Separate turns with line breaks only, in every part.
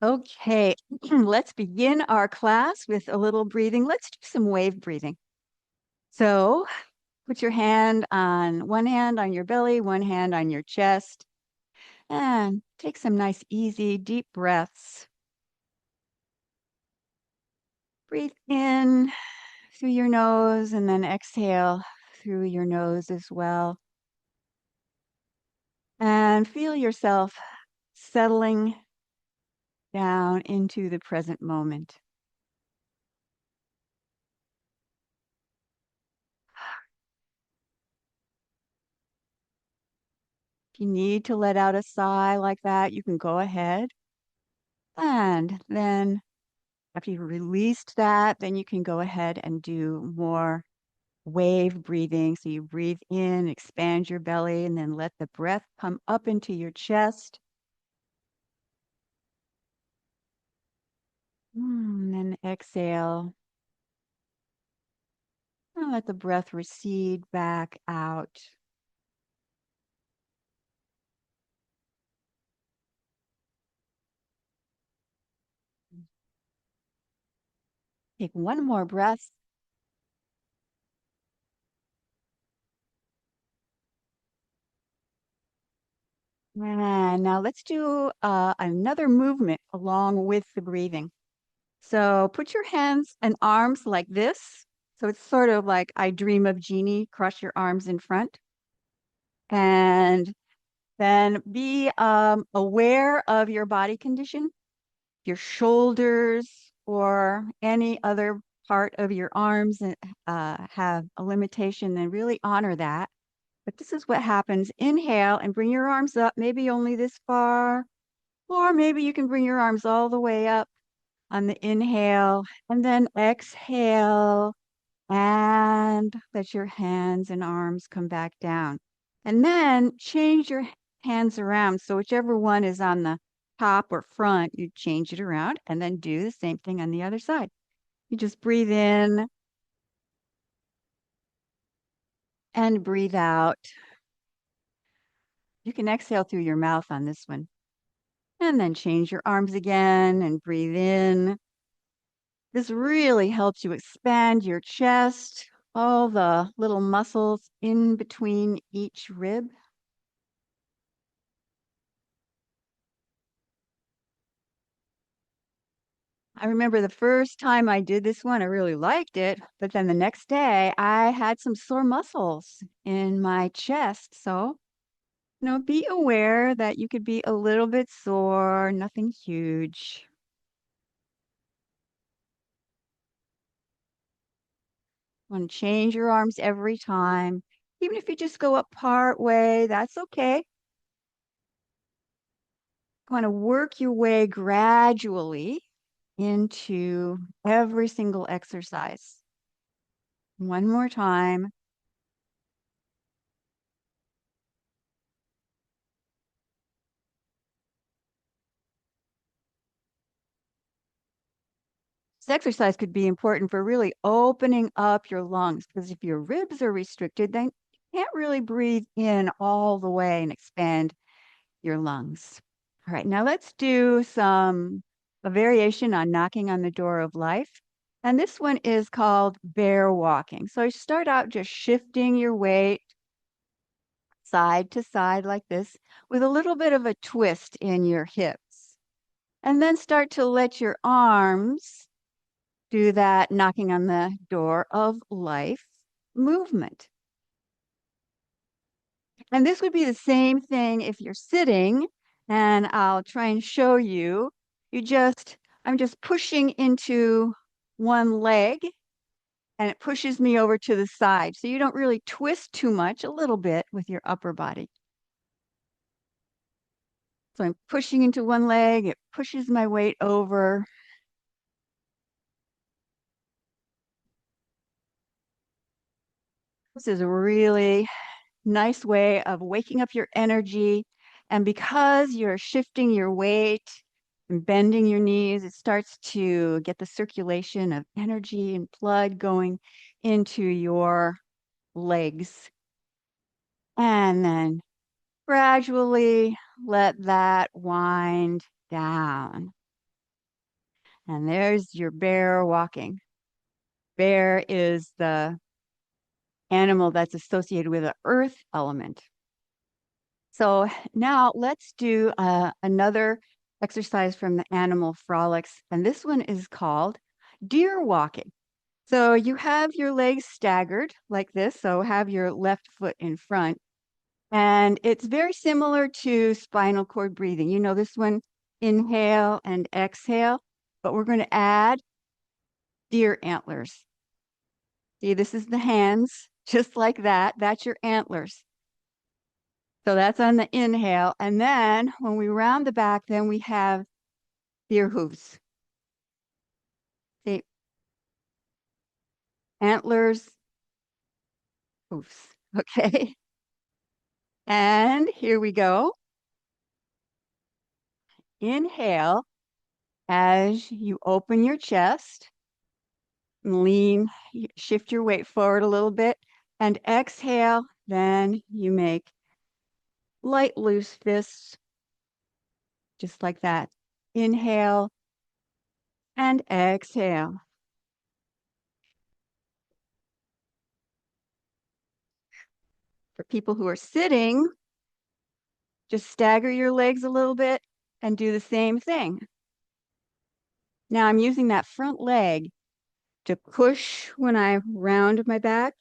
Okay, let's begin our class with a little breathing. Let's do some wave breathing. So put your one hand on your belly, one hand on your chest, and take some nice, easy, deep breaths. Breathe in through your nose and then exhale through your nose as well. And feel yourself settling down into the present moment. If you need to let out a sigh like that, you can go ahead. And then after you've released that, then you can go ahead and do more wave breathing. So you breathe in, expand your belly, and then let the breath come up into your chest. And then exhale. And let the breath recede back out. Take one more breath. And now let's do another movement along with the breathing. So put your hands and arms like this. So it's sort of like I Dream of Jeannie, cross your arms in front. And then be aware of your body condition, your shoulders or any other part of your arms that have a limitation, then really honor that. But this is what happens. Inhale and bring your arms up, maybe only this far, or maybe you can bring your arms all the way up on the inhale, and then exhale and let your hands and arms come back down. And then change your hands around. So whichever one is on the top or front, you change it around and then do the same thing on the other side. You just breathe in and breathe out. You can exhale through your mouth on this one. And then change your arms again and breathe in. This really helps you expand your chest, all the little muscles in between each rib. I remember the first time I did this one, I really liked it, but then the next day I had some sore muscles in my chest. So, be aware that you could be a little bit sore, nothing huge. Want to change your arms every time. Even if you just go up part way, that's okay. Want to work your way gradually into every single exercise. One more time. This exercise could be important for really opening up your lungs because if your ribs are restricted, then you can't really breathe in all the way and expand your lungs. All right, now let's do a variation on knocking on the door of life. And this one is called bear walking. So you start out just shifting your weight side to side like this with a little bit of a twist in your hips. And then start to let your arms do that knocking on the door of life movement. And this would be the same thing if you're sitting, and I'll try and show you. I'm just pushing into one leg and it pushes me over to the side. So you don't really twist too much, a little bit with your upper body. So I'm pushing into one leg, it pushes my weight over. This is a really nice way of waking up your energy. And because you're shifting your weight and bending your knees, it starts to get the circulation of energy and blood going into your legs. And then gradually let that wind down. And there's your bear walking. Bear is the animal that's associated with the earth element. So now let's do another exercise from the Animal Frolics. And this one is called deer walking. So you have your legs staggered like this. So have your left foot in front. And it's very similar to spinal cord breathing. You know this one, inhale and exhale, but we're going to add deer antlers. See, this is the hands, just like that. That's your antlers. So that's on the inhale. And then when we round the back, then we have deer hooves. See, antlers, hooves. Okay. And here we go. Inhale as you open your chest, lean, shift your weight forward a little bit, and exhale. Then you make light, loose fists, just like that. Inhale and exhale. For people who are sitting, just stagger your legs a little bit and do the same thing. Now I'm using that front leg to push when I round my back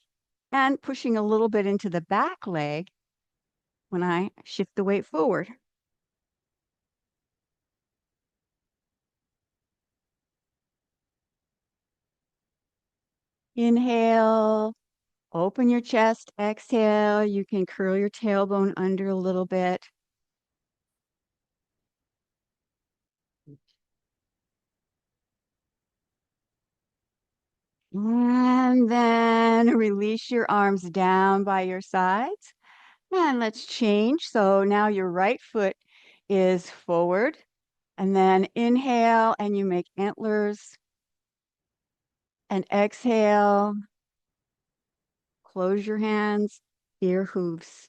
and pushing a little bit into the back leg when I shift the weight forward. Inhale, open your chest, exhale. You can curl your tailbone under a little bit. And then release your arms down by your sides. And let's change. So now your right foot is forward. And then inhale and you make antlers. And exhale, close your hands, ear hooves.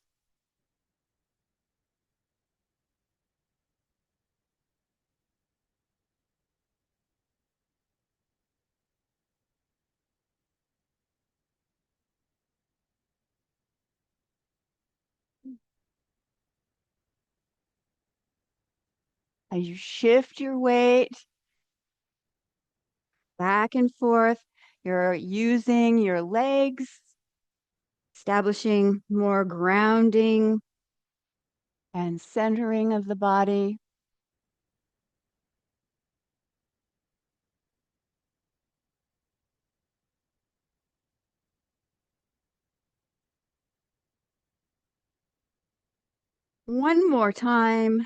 As you shift your weight back and forth, you're using your legs, establishing more grounding and centering of the body. One more time.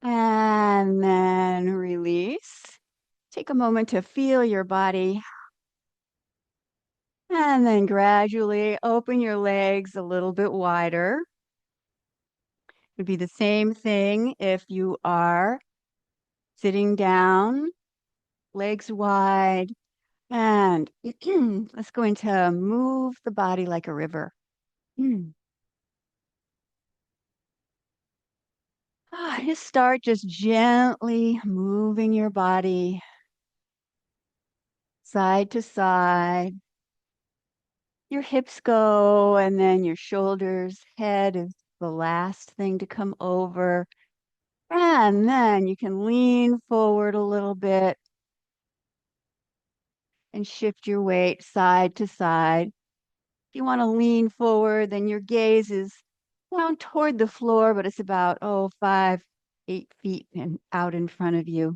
And then release. Take a moment to feel your body. And then gradually open your legs a little bit wider. It would be the same thing if you are sitting down, legs wide. And let's go into move the body like a river. Just start just gently moving your body side to side. Your hips go, and then your shoulders, head is the last thing to come over. And then you can lean forward a little bit and shift your weight side to side. If you want to lean forward, then your gaze is down toward the floor, but it's about, 5, 8 feet and out in front of you.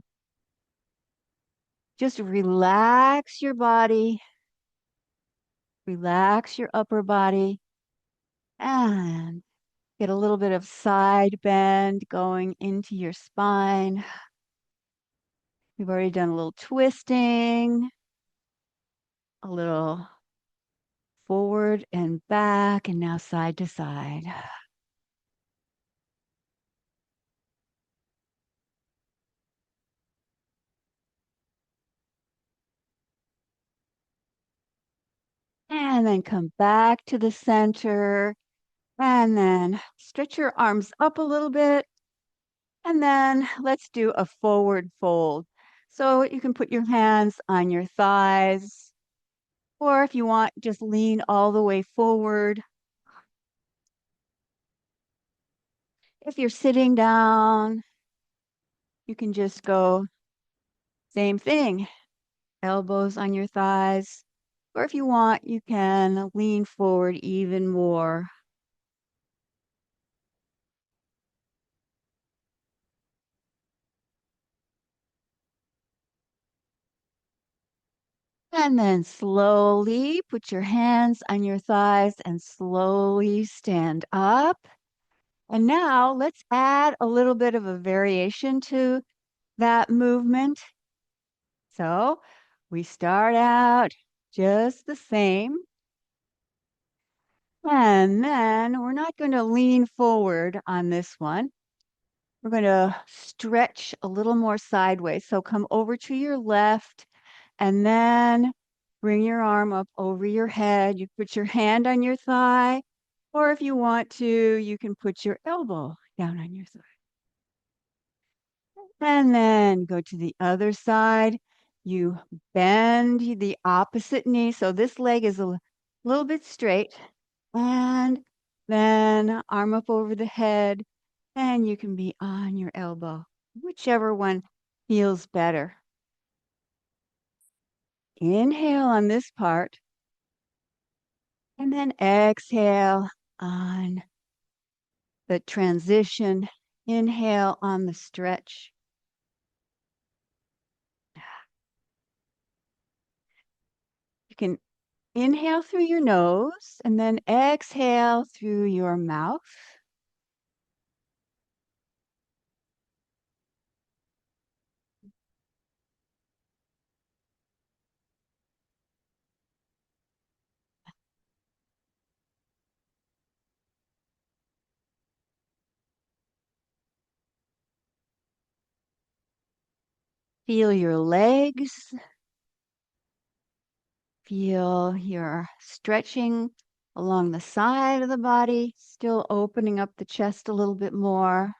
Just relax your body, relax your upper body, and get a little bit of side bend going into your spine. We've already done a little twisting, a little forward and back, and now side to side. And then come back to the center. And then stretch your arms up a little bit. And then let's do a forward fold. So you can put your hands on your thighs, or if you want, just lean all the way forward. If you're sitting down, you can just go same thing, elbows on your thighs. Or if you want, you can lean forward even more. And then slowly put your hands on your thighs and slowly stand up. And now let's add a little bit of a variation to that movement. So we start out just the same. And then we're not going to lean forward on this one. We're going to stretch a little more sideways. So come over to your left and then bring your arm up over your head. You put your hand on your thigh, or if you want to, you can put your elbow down on your thigh. And then go to the other side. You bend the opposite knee. So this leg is a little bit straight. And then arm up over the head. And you can be on your elbow, whichever one feels better. Inhale on this part. And then exhale on the transition. Inhale on the stretch. You can inhale through your nose and then exhale through your mouth. Feel your legs. Feel your stretching along the side of the body, still opening up the chest a little bit more.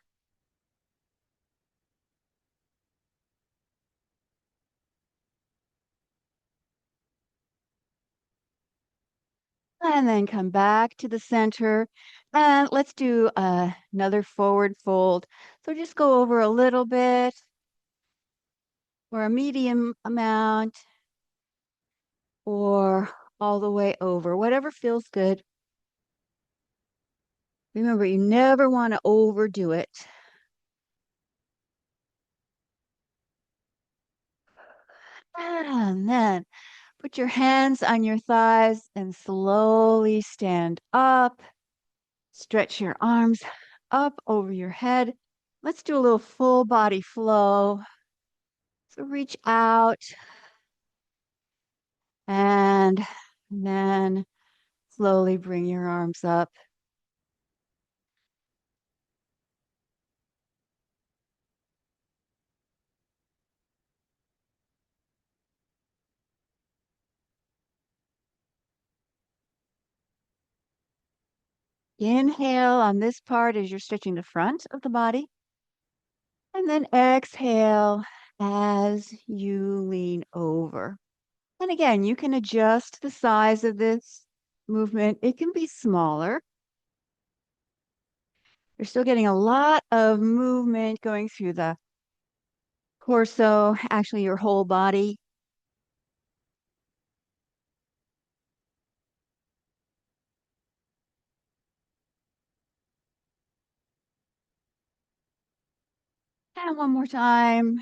And then come back to the center. And let's do another forward fold. So just go over a little bit or a medium amount or all the way over, whatever feels good. Remember, you never want to overdo it. And then put your hands on your thighs and slowly stand up. Stretch your arms up over your head. Let's do a little full body flow. So reach out and then slowly bring your arms up. Inhale on this part as you're stretching the front of the body. And then exhale as you lean over. And again, you can adjust the size of this movement. It can be smaller. You're still getting a lot of movement going through the torso, actually your whole body. And one more time.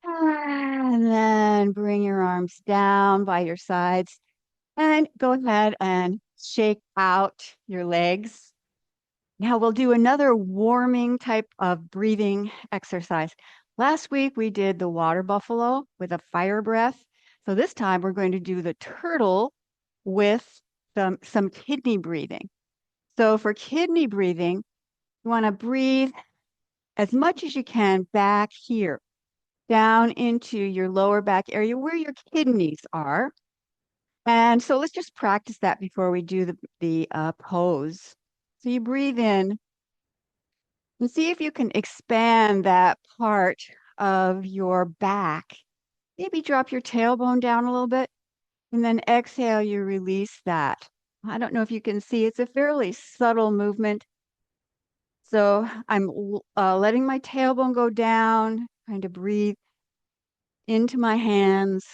And then bring your arms down by your sides and go ahead and shake out your legs. Now we'll do another warming type of breathing exercise. Last week we did the water buffalo with a fire breath. So this time we're going to do the turtle with some kidney breathing. So for kidney breathing, you want to breathe as much as you can back here, down into your lower back area where your kidneys are. And so let's just practice that before we do the pose. So you breathe in and see if you can expand that part of your back. Maybe drop your tailbone down a little bit and then exhale, you release that. I don't know if you can see, it's a fairly subtle movement. So I'm letting my tailbone go down, trying to breathe into my hands.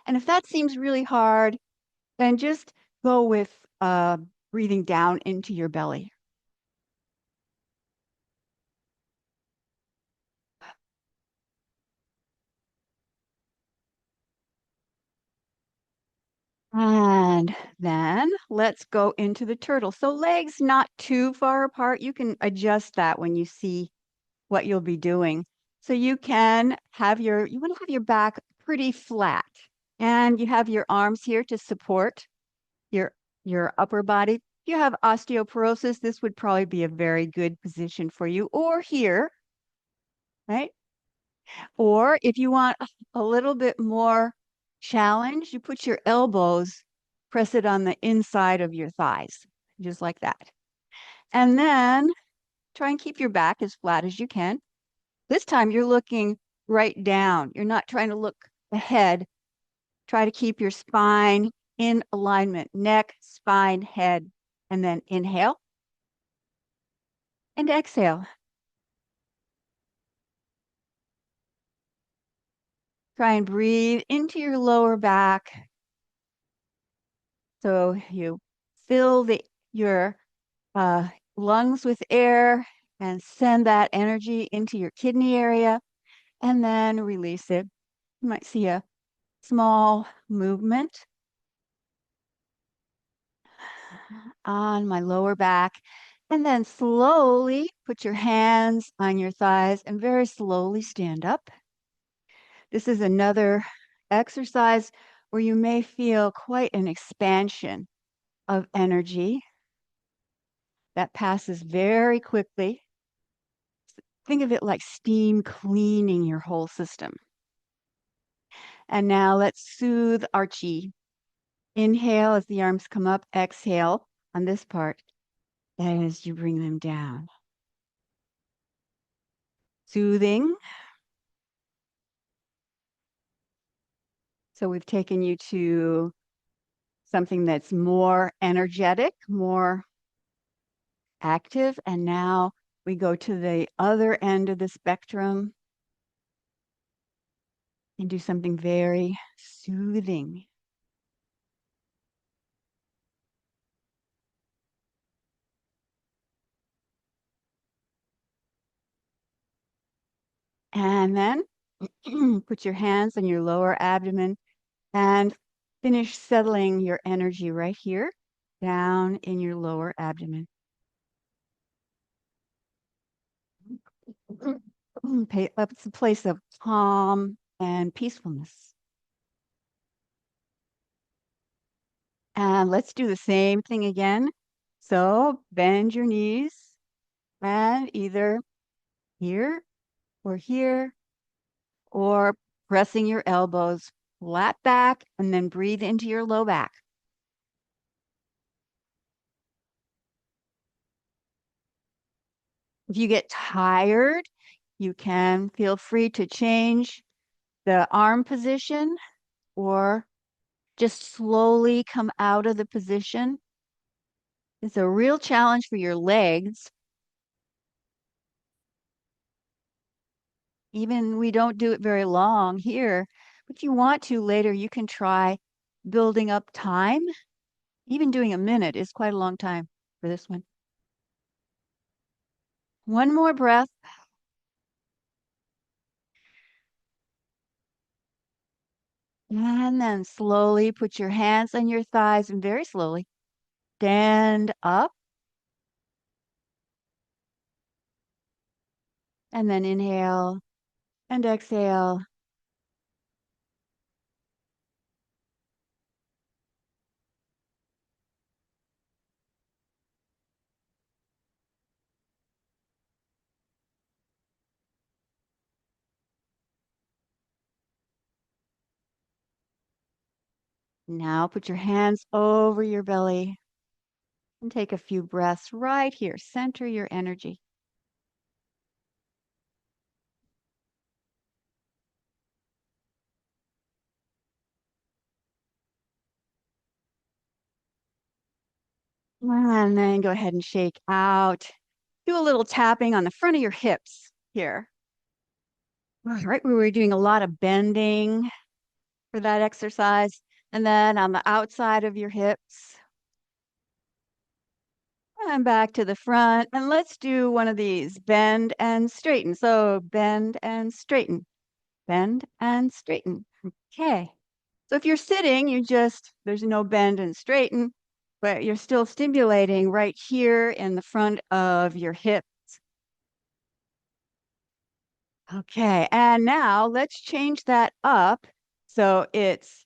And if that seems really hard, then just go with breathing down into your belly. And then let's go into the turtle. So legs not too far apart. You can adjust that when you see what you'll be doing. So you can have you want to have your back pretty flat. And you have your arms here to support your your upper body. If you have osteoporosis, this would probably be a very good position for you, or here, right? Or if you want a little bit more challenge, you put your elbows, press it on the inside of your thighs, just like that. And then try and keep your back as flat as you can. This time you're looking right down. You're not trying to look ahead. Try to keep your spine in alignment, neck, spine, head, and then inhale and exhale. Try and breathe into your lower back. So you fill your uh, lungs with air and send that energy into your kidney area and then release it. You might see a small movement on my lower back. And then slowly put your hands on your thighs and very slowly stand up. This is another exercise where you may feel quite an expansion of energy that passes very quickly. Think of it like steam cleaning your whole system. And now let's soothe our chi. Inhale as the arms come up, exhale on this part as you bring them down. Soothing. So we've taken you to something that's more energetic, more active, and now we go to the other end of the spectrum and do something very soothing. And then put your hands on your lower abdomen and finish settling your energy right here down in your lower abdomen. It's a place of calm and peacefulness. And let's do the same thing again. So bend your knees and either here or here, or pressing your elbows flat back and then breathe into your low back. If you get tired, you can feel free to change the arm position or just slowly come out of the position. It's a real challenge for your legs. Even we don't do it very long here, but if you want to later, you can try building up time. Even doing a minute is quite a long time for this one. One more breath. And then slowly put your hands on your thighs and very slowly stand up. And then inhale and exhale. Now put your hands over your belly and take a few breaths right here. Center your energy. And then go ahead and shake out. Do a little tapping on the front of your hips here. All right, we were doing a lot of bending for that exercise. And then on the outside of your hips, and back to the front. And let's do one of these, bend and straighten. So bend and straighten, bend and straighten. Okay. So if you're sitting, there's no bend and straighten, but you're still stimulating right here in the front of your hip. Okay, and now let's change that up. So it's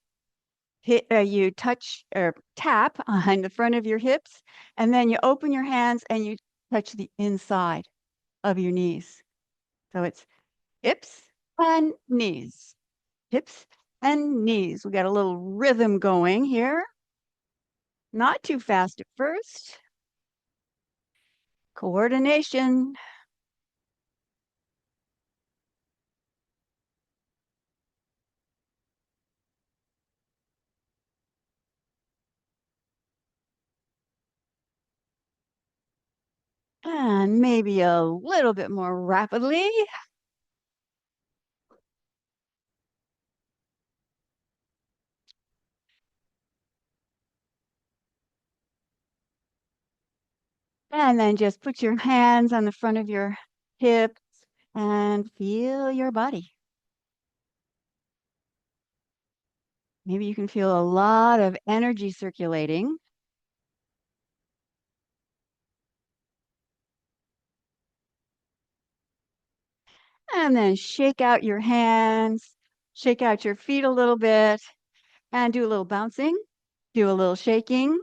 you touch or tap on the front of your hips, and then you open your hands and you touch the inside of your knees. So it's hips and knees, hips and knees. We got a little rhythm going here. Not too fast at first. Coordination. And maybe a little bit more rapidly. And then just put your hands on the front of your hips and feel your body. Maybe you can feel a lot of energy circulating. And then shake out your hands, shake out your feet a little bit, and do a little bouncing, do a little shaking.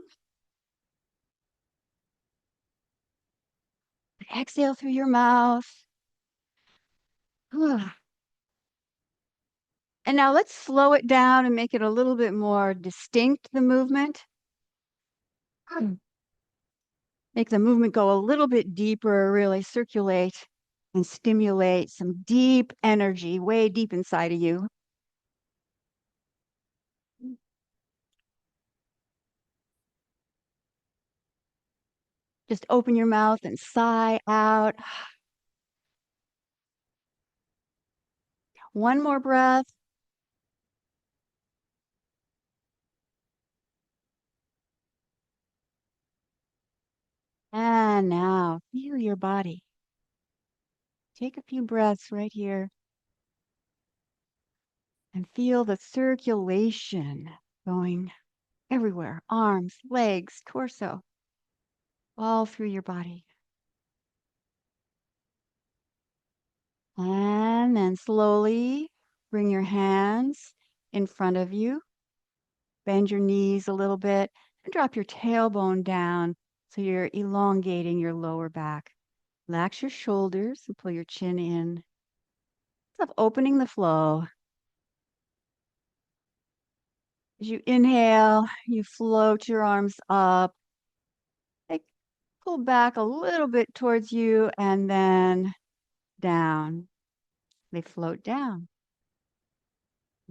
Exhale through your mouth. And now let's slow it down and make it a little bit more distinct, the movement. Make the movement go a little bit deeper, really circulate and stimulate some deep energy way deep inside of you. Just open your mouth and sigh out. One more breath. And now feel your body. Take a few breaths right here and feel the circulation going everywhere, arms, legs, torso, all through your body. And then slowly bring your hands in front of you. Bend your knees a little bit and drop your tailbone down so you're elongating your lower back. Relax your shoulders and pull your chin in. Stop opening the flow. As you inhale, you float your arms up. They pull back a little bit towards you and then down. They float down.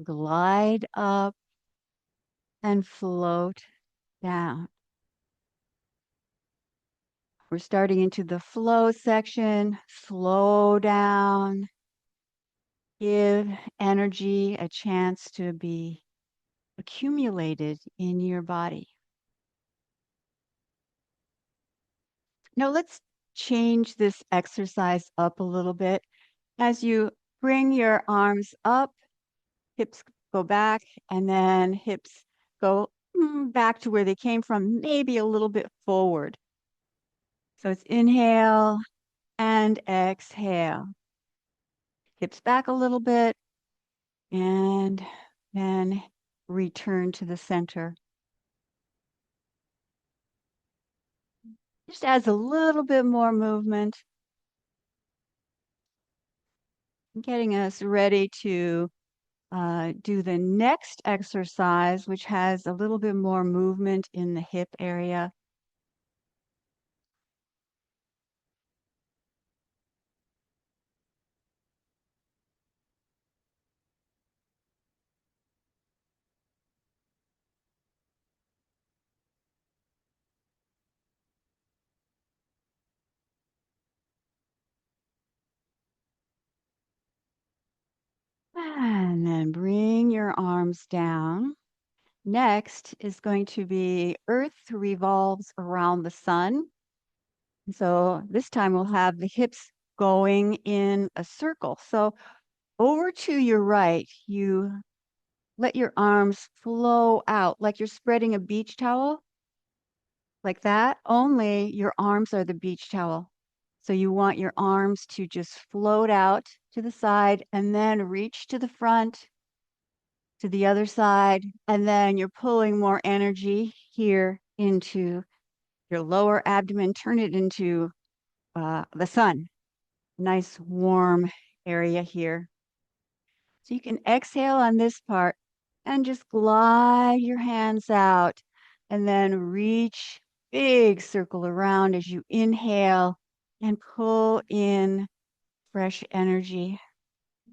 Glide up and float down. We're starting into the flow section. Slow down. Give energy a chance to be accumulated in your body. Now let's change this exercise up a little bit. As you bring your arms up, hips go back, and then hips go back to where they came from, maybe a little bit forward. So it's inhale and exhale. Hips back a little bit, and then return to the center. Just adds a little bit more movement, getting us ready to do the next exercise, which has a little bit more movement in the hip area. And then bring your arms down. Next is going to be Earth revolves around the sun. So this time we'll have the hips going in a circle. So over to your right, you let your arms flow out like you're spreading a beach towel, like that. Only your arms are the beach towel. So you want your arms to just float out to the side and then reach to the front, to the other side. And then you're pulling more energy here into your lower abdomen. Turn it into the sun. Nice warm area here. So you can exhale on this part and just glide your hands out and then reach big circle around as you inhale and pull in fresh energy.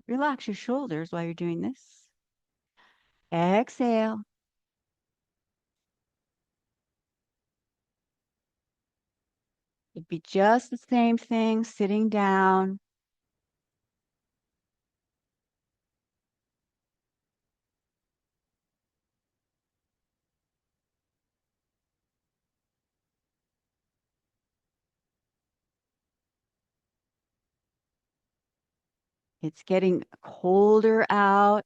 Relax your shoulders while you're doing this. Exhale. It'd be just the same thing sitting down. It's getting colder out,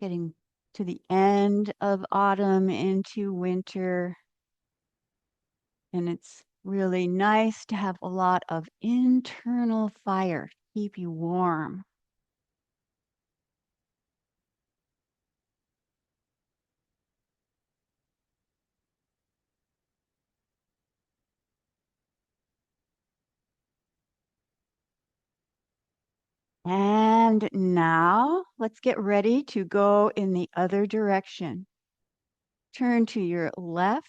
getting to the end of autumn into winter. And it's really nice to have a lot of internal fire to keep you warm. And now let's get ready to go in the other direction. Turn to your left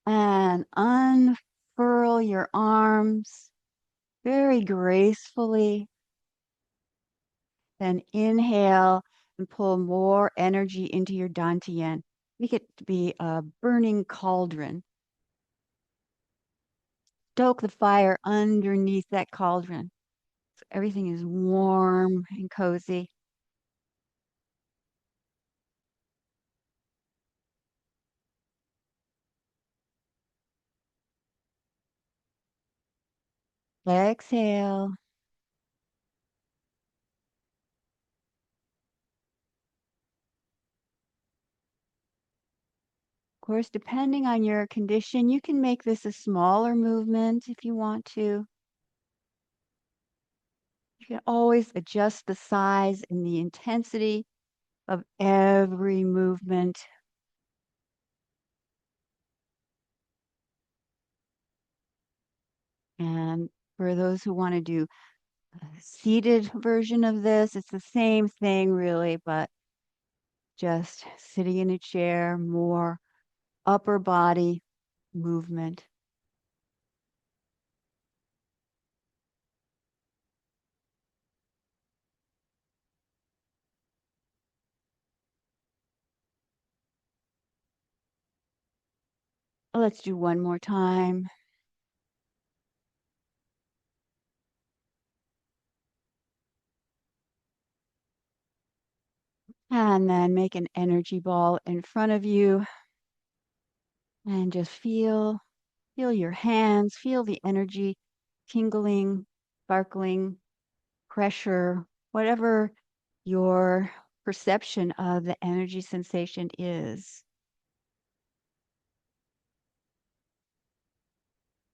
and unfurl your arms very gracefully. Then inhale and pull more energy into your dantian. Make it to be a burning cauldron. Stoke the fire underneath that cauldron. So everything is warm and cozy. Exhale. Of course, depending on your condition, you can make this a smaller movement if you want to. You can always adjust the size and the intensity of every movement. And for those who want to do a seated version of this, it's the same thing really, but just sitting in a chair, more upper body movement. Let's do one more time. And then make an energy ball in front of you and just feel your hands, feel the energy tingling, sparkling, pressure, whatever your perception of the energy sensation is.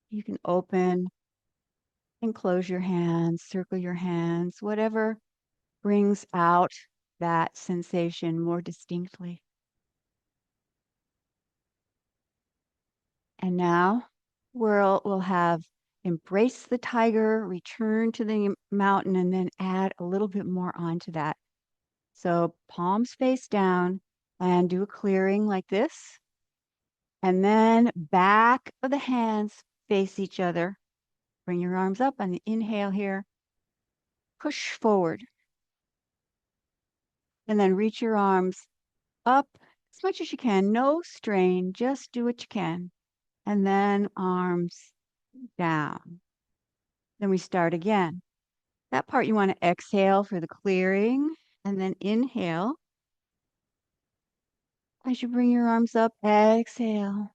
You can open and close your hands, circle your hands, whatever brings out that sensation more distinctly. And now we'll have embrace the tiger, return to the mountain, and then add a little bit more onto that. So palms face down and do a clearing like this. And then back of the hands face each other. Bring your arms up on the inhale here. Push forward. And then reach your arms up as much as you can. No strain. Just do what you can. And then arms down. Then we start again. That part you want to exhale for the clearing. And then inhale. As you bring your arms up, exhale.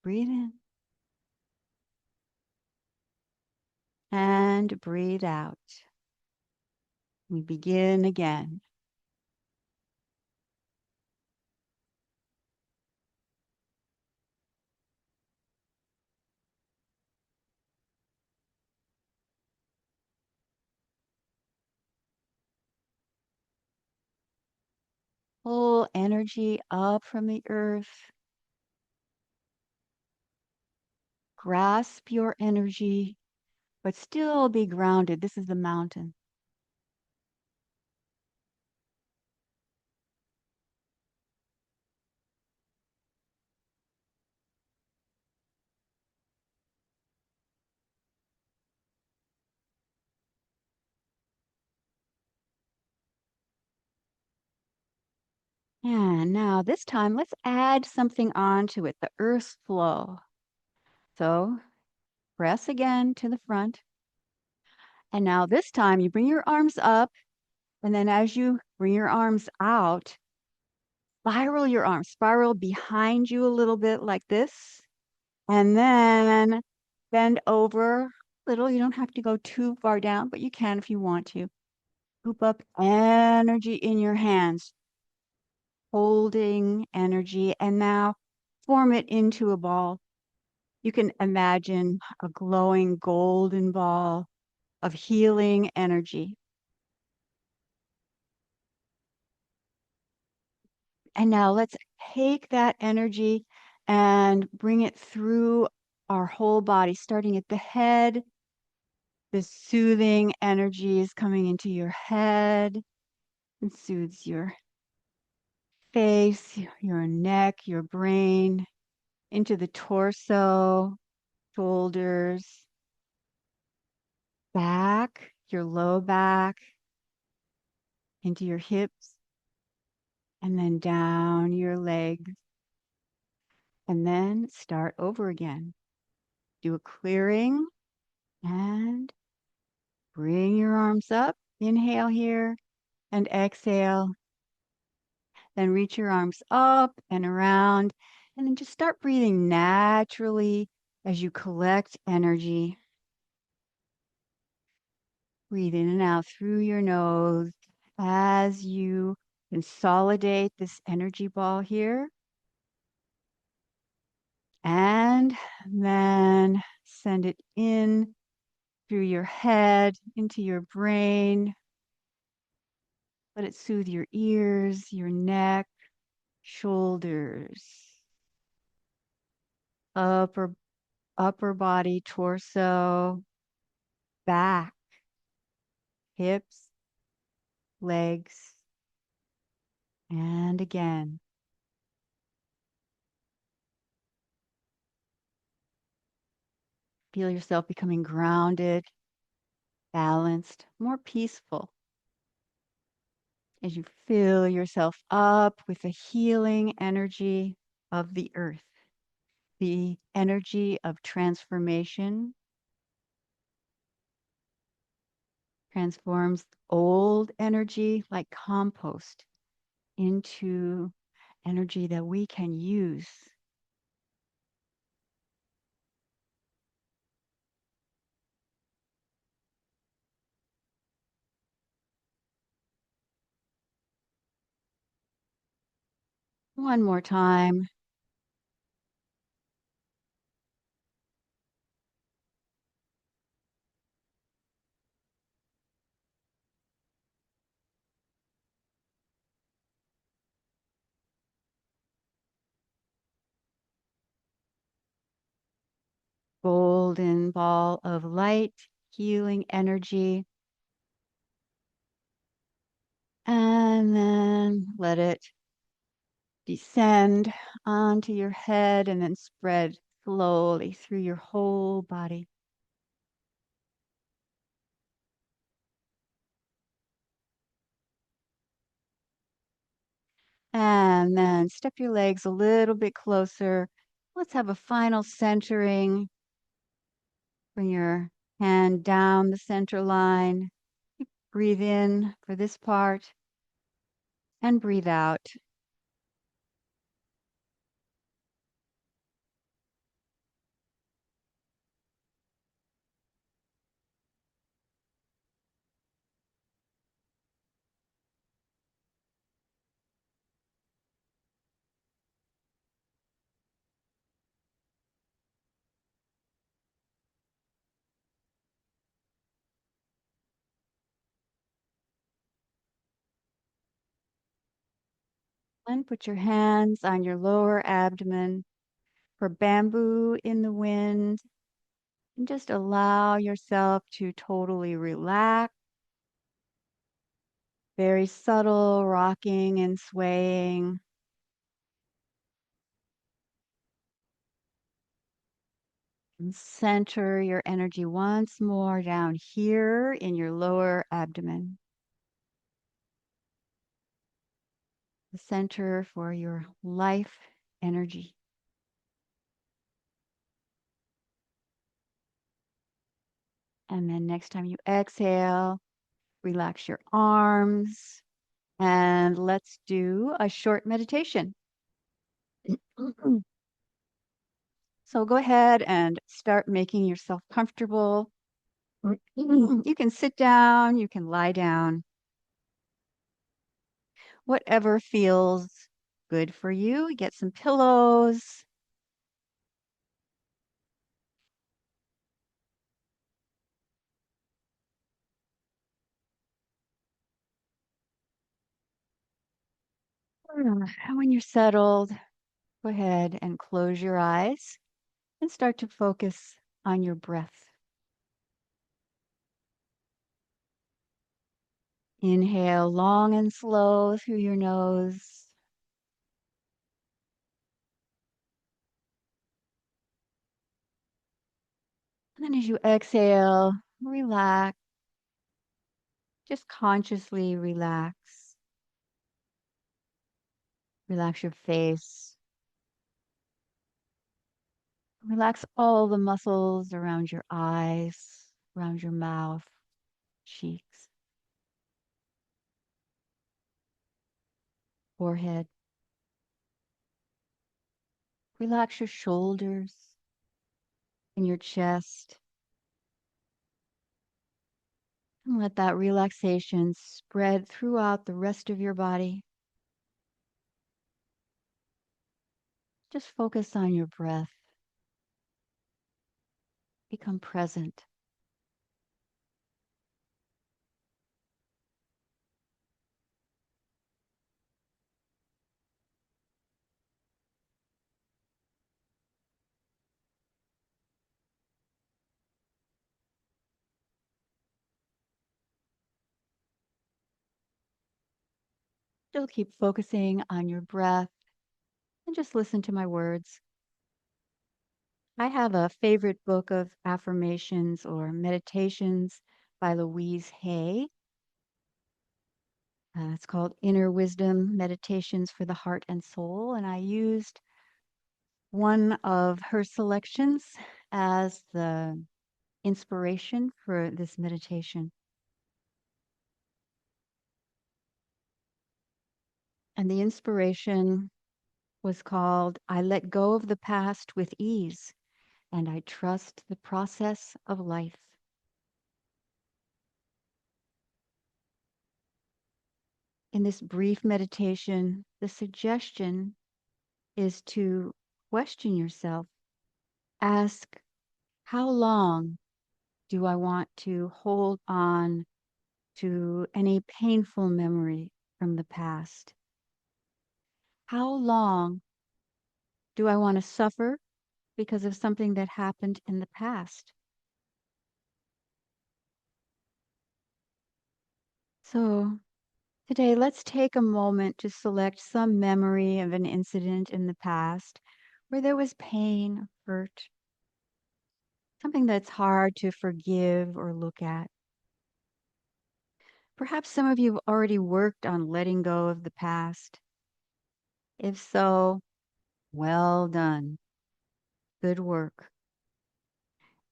Breathe in. And breathe out. We begin again. Pull energy up from the earth. Grasp your energy, but still be grounded. This is the mountain. And now this time, let's add something onto it, the earth flow. So press again to the front. And now this time you bring your arms up. And then as you bring your arms out, spiral your arms, spiral behind you a little bit like this. And then bend over a little. You don't have to go too far down, but you can if you want to. Scoop up energy in your hands, holding energy, and now form it into a ball. You can imagine a glowing golden ball of healing energy. And now let's take that energy and bring it through our whole body, starting at the head. This soothing energy is coming into your head and soothes your face, your neck, your brain, into the torso, shoulders, back, your low back, into your hips, and then down your legs. And then start over again. Do a clearing and bring your arms up. Inhale here and exhale. Then reach your arms up and around. And then just start breathing naturally as you collect energy. Breathe in and out through your nose as you consolidate this energy ball here. And then send it in through your head, into your brain. Let it soothe your ears, your neck, shoulders, upper body, torso, back, hips, legs, and again. Feel yourself becoming grounded, balanced, more peaceful as you fill yourself up with the healing energy of the earth, the energy of transformation, transforms old energy like compost into energy that we can use. One more time. Golden ball of light, healing energy. And then let it descend onto your head and then spread slowly through your whole body. And then step your legs a little bit closer. Let's have a final centering. Bring your hand down the center line. Breathe in for this part and breathe out. And put your hands on your lower abdomen for bamboo in the wind. And just allow yourself to totally relax. Very subtle rocking and swaying. And center your energy once more down here in your lower abdomen. The center for your life energy. And then next time you exhale, relax your arms and let's do a short meditation. So go ahead and start making yourself comfortable. You can sit down, you can lie down, whatever feels good for you. Get some pillows. And when you're settled, go ahead and close your eyes and start to focus on your breath. Inhale long and slow through your nose. And then as you exhale, relax. Just consciously relax. Relax your face. Relax all the muscles around your eyes, around your mouth, cheeks, forehead. Relax your shoulders and your chest. And let that relaxation spread throughout the rest of your body. Just focus on your breath. Become present. Still keep focusing on your breath and just listen to my words. I have a favorite book of affirmations or meditations by Louise Hay. It's called Inner Wisdom Meditations for the Heart and Soul. And I used one of her selections as the inspiration for this meditation. And the inspiration was called I Let Go of the Past with Ease, and I Trust the Process of Life. In this brief meditation, the suggestion is to question yourself. Ask, how long do I want to hold on to any painful memory from the past? How long do I want to suffer because of something that happened in the past? So Today, let's take a moment to select some memory of an incident in the past where there was pain, hurt, something that's hard to forgive or look at. Perhaps some of you have already worked on letting go of the past. If so, well done. Good work.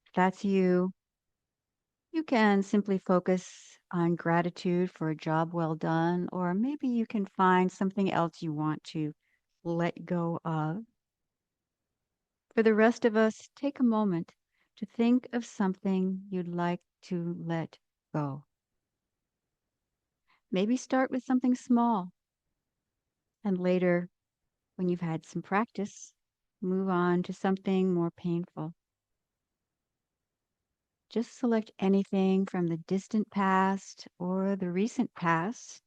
If that's you, you can simply focus on gratitude for a job well done, or maybe you can find something else you want to let go of. For the rest of us, take a moment to think of something you'd like to let go. Maybe start with something small, and later, when you've had some practice, move on to something more painful. Just select anything from the distant past or the recent past.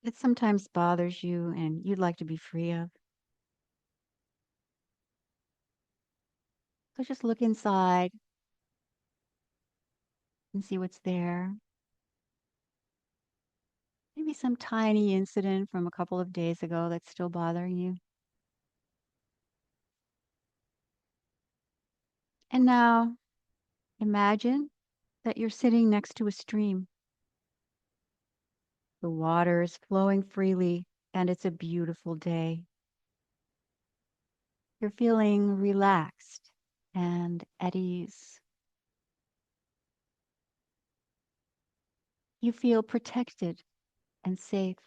That sometimes bothers you and you'd like to be free of. So just look inside and see what's there. Maybe some tiny incident from a couple of days ago that's still bothering you. And now imagine that you're sitting next to a stream. The water is flowing freely and it's a beautiful day. You're feeling relaxed and at ease. You feel protected and safe.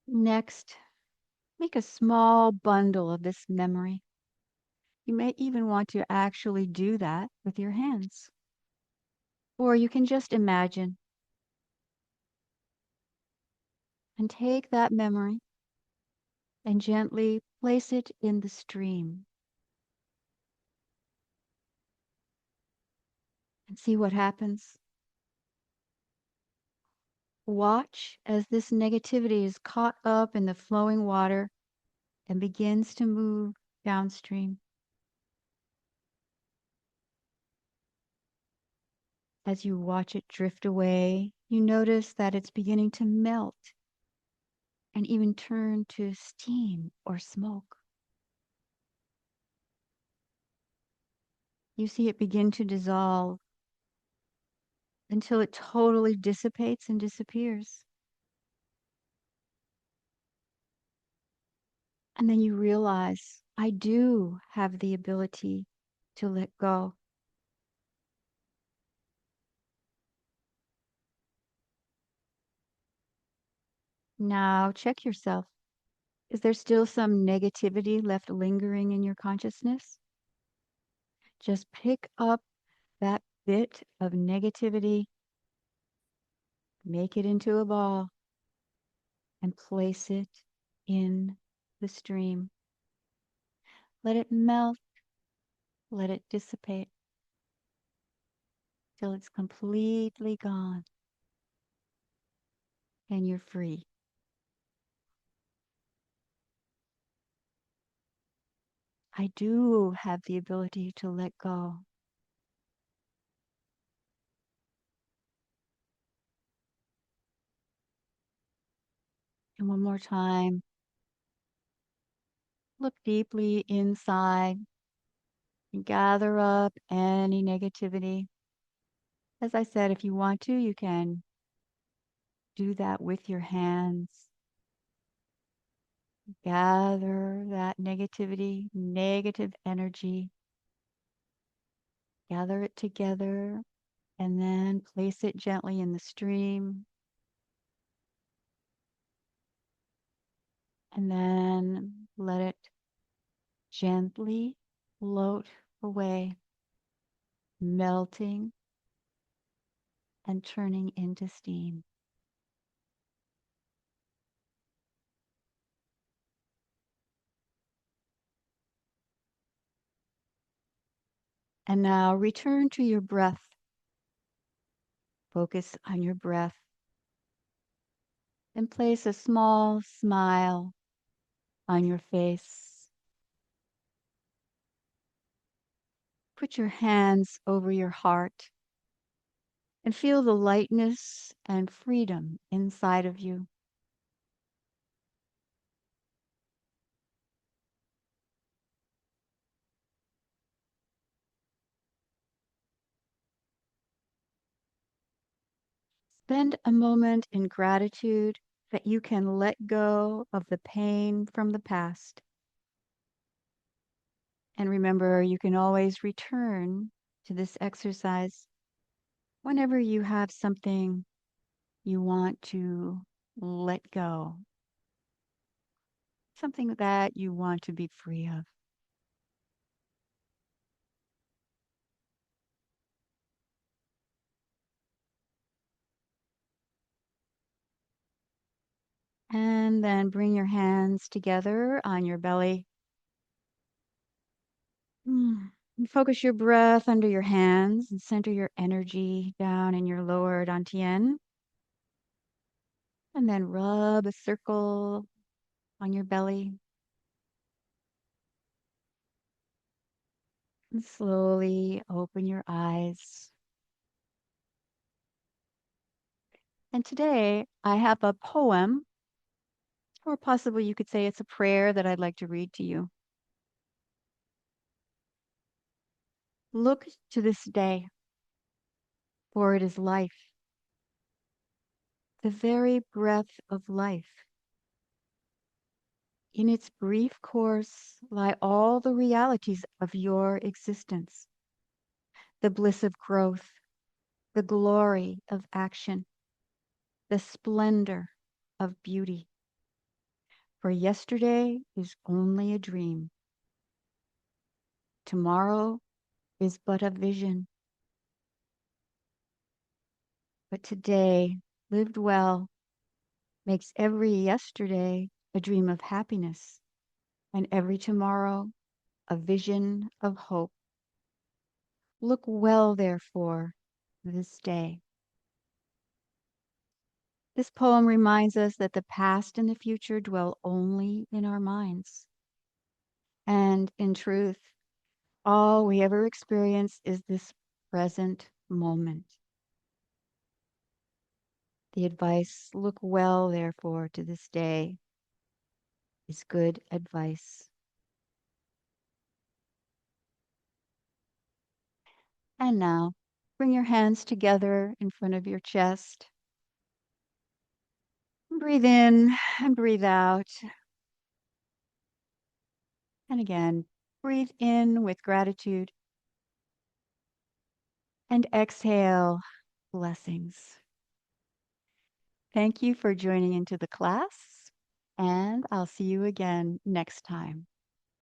Next, make a small bundle of this memory. You may even want to actually do that with your hands. Or you can just imagine and take that memory and gently place it in the stream and see what happens. Watch as this negativity is caught up in the flowing water and begins to move downstream. As you watch it drift away, you notice that it's beginning to melt and even turn to steam or smoke. You see it begin to dissolve until it totally dissipates and disappears. And then you realize, I do have the ability to let go. Now check yourself. Is there still some negativity left lingering in your consciousness? Just pick up that bit of negativity, make it into a ball, and place it in the stream. Let it melt, let it dissipate till it's completely gone and you're free. I do have the ability to let go. And one more time, look deeply inside and gather up any negativity. As I said, if you want to, you can do that with your hands. Gather that negativity, negative energy, gather it together, and then place it gently in the stream. And then let it gently float away, melting and turning into steam. And now return to your breath. Focus on your breath. and place a small smile on your face. Put your hands over your heart and feel the lightness and freedom inside of you. Spend a moment in gratitude that you can let go of the pain from the past. And remember, you can always return to this exercise whenever you have something you want to let go, something that you want to be free of. And then bring your hands together on your belly. And focus your breath under your hands and center your energy down in your lower dantian. And then rub a circle on your belly. And slowly open your eyes. And today I have a poem, or possibly you could say it's a prayer that I'd like to read to you. Look to this day, for it is life, the very breath of life. In its brief course lie all the realities of your existence, the bliss of growth, the glory of action, the splendor of beauty. For yesterday is only a dream. Tomorrow is but a vision. But today, lived well, makes every yesterday a dream of happiness, and every tomorrow a vision of hope. Look well, therefore, this day. This poem reminds us that the past and the future dwell only in our minds. And in truth, all we ever experience is this present moment. The advice, look well, therefore, to this day, is good advice. And now, bring your hands together in front of your chest. Breathe in and breathe out. And again, breathe in with gratitude and exhale blessings. Thank you for joining into the class, and I'll see you again next time.